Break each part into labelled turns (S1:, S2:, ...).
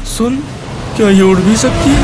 S1: सुन, क्या ये उड़ भी सकती है?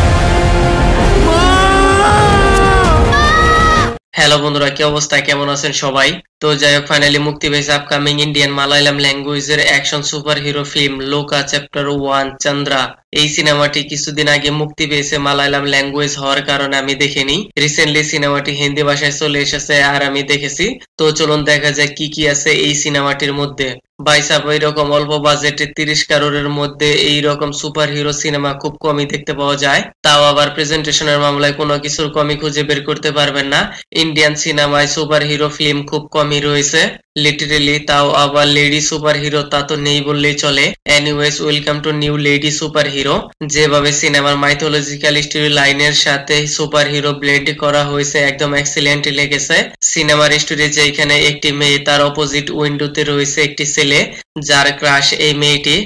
S2: হ্যালো বন্ধুরা, কি অবস্থা, কেমন আছেন সবাই? তো যাই হোক, ফাইনালি মুক্তি পেয়েছে আপকামিং ইন্ডিয়ান মালায়ালাম ল্যাঙ্গুয়েজের action superhero film Lokah chapter 1 Chandra. এই সিনেমাটি কিছুদিন আগে মুক্তি পেয়েছে মালায়ালাম ল্যাঙ্গুয়েজ হওয়ার কারণে আমি দেখিনি। রিসেন্টলি সিনেমাটি হিন্দি ভাষায় চলে এসেছে আর আমি দেখেছি। তো চলুন দেখা যাক কি কি আছে এই সিনেমাটির মধ্যে। ভাই সাহেব, এইরকম অল্প বাজেটে 30 কারোরের মধ্যে এইরকম সুপার হিরো সিনেমা খুব কমই দেখতে পাওয়া যায়, তাও আবার প্রেজেন্টেশনের মামলায় কোনো কিছুর কমি খুঁজে বের করতে পারবেন না। ইন্ডিয়ান সিনেমায় সুপার হিরো ফিল্ম খুব কমই রয়েছে, লিটারেলি, তাও আবার লেডি সুপার হিরো তা তো নেই বললেই চলে। Anyways, welcome to new lady super hero. যেভাবে সিনেমার মাইথোলজিক্যাল স্টোরি লাইনের সাথে সুপার হিরো ব্লেন্ড করা হয়েছে একদম এক্সিলেন্ট লেগেছে। সিনেমার স্টোরি যেখানে একটি মেয়ে, তার অপোজিট উইন্ডোতে রয়েছে একটি ছেলে যার ক্রাশ এই মেয়েটি।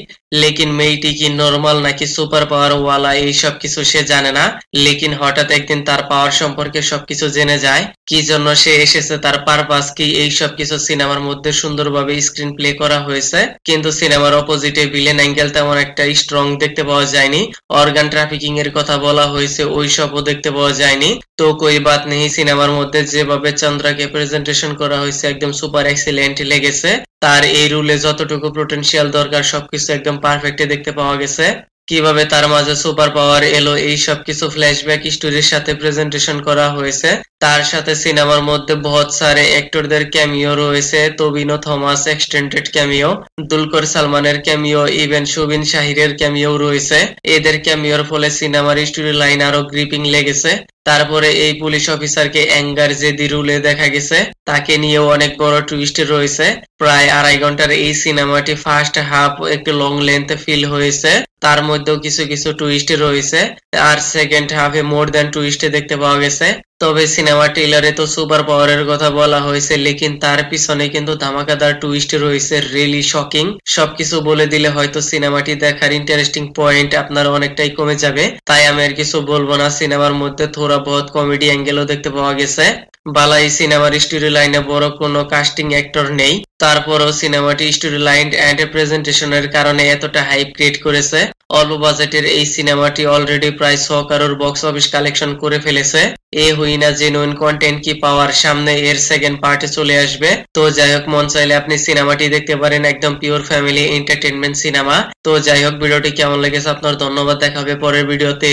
S2: লেকিন মেয়েটি কি নর্মাল নাকি সুপার পাওয়ার ওয়ালা এই সব কিছু সে জানে না। লেকিন হঠাৎ একদিন তার পাওয়ার সম্পর্কে সবকিছু জেনে যায়, কি জন্য সে এসেছে, তার পারপাস কি, এই সব কিছু সিনেমার মধ্যে সুন্দরভাবে স্ক্রিন প্লে করা হয়েছে। কিন্তু সিনেমার অপোজিটে ভিলেন অ্যাঙ্গেল তেমন একটা স্ট্রং দেখতে পাওয়া যায়নি। অর্গান ট্রাফিকিং এর কথা বলা হয়েছে, ওই সবও দেখতে পাওয়া যায়নি। তো কই বাত নেই, সিনেমার মধ্যে যেভাবে চন্দ্রাকে প্রেজেন্টেশন করা হয়েছে একদম সুপার এক্সিলেন্ট লেগেছে। তার এই রুলে যতটুকু পোটেনশিয়াল দরকার সবকিছু একদম পারফেক্ট দেখতে পাওয়া গেছে। কিভাবে তার মাঝে সুপার পাওয়ার এলো এই সব কিছু ফ্ল্যাশব্যাক স্টোরির সাথে প্রেজেন্টেশন করা হয়েছে। তার সাথে সিনেমার মধ্যে বহুত সারে অ্যাক্টরদের ক্যামিও রয়েছে। তবিনো থমাস এক্সটেন্ডেড ক্যামিও, দুলকর সালমানের ক্যামিও, ইভেন সুবিন শাহিরের ক্যামিও রয়েছে। এদের ক্যামিওর ফলে সিনেমার স্টোরি লাইন আরো গ্রিপিং লেগেছে। তারপরে এই পুলিশ অফিসারকে অ্যাঙ্গার জেদি রুলে দেখা গেছে, তাকে নিয়েও অনেক বড় টুইস্ট রয়েছে। প্রায় 2.5 ঘন্টার এই সিনেমাটি ফার্স্ট হাফ একটু লং লেন্থ ফিল হয়েছে, তার মধ্যেও কিছু কিছু টুইস্ট রয়েছে। আর সেকেন্ড হাফে মোর দ্যান টুইস্ট দেখতে পাওয়া গেছে। তবে সিনেমা ট্রেলারে তো সুপার পাওয়ারের কথা বলা হয়েছে, লেকিন তার পিছনে কিন্তু ধামাকাদার টুইস্ট রয়েছে, রিয়েলি শকিং। সবকিছু বলে দিলে হয়তো সিনেমাটি দেখার ইন্টারেস্টিং পয়েন্ট আপনার অনেকটাই কমে যাবে, তাই আমি আর কিছু বলবো না। সিনেমার মধ্যে থোড়া বহুত কমেডি অ্যাঙ্গেলও দেখতে পাওয়া গেছে। বালাই সিনেমার স্টোরি লাইনে বড় কোনো কাস্টিং অ্যাক্টর নেই, তারপরও সিনেমাটি স্টোরি লাইন এন্ড প্রেজেন্টেশনের কারণে এতটা হাইপ ক্রিয়েট করেছে। অল্প বাজেটের এই সিনেমাটি অলরেডি প্রায় 100 কারোর বক্স অফিস কালেকশন করে ফেলেছে। এ হুই না জেনুইন কন্টেন্ট কি পাওয়ার, সামনে এর সেকেন্ড পার্টে চলে আসবে। তো যাই হোক, মন চাইলে আপনি সিনেমাটি দেখতে পারেন, একদম পিওর ফ্যামিলি এন্টারটেনমেন্ট সিনেমা। তো যাই হোক, ভিডিওটি কেমন লেগেছে আপনার, ধন্যবাদ, দেখা হবে পরের ভিডিওতে।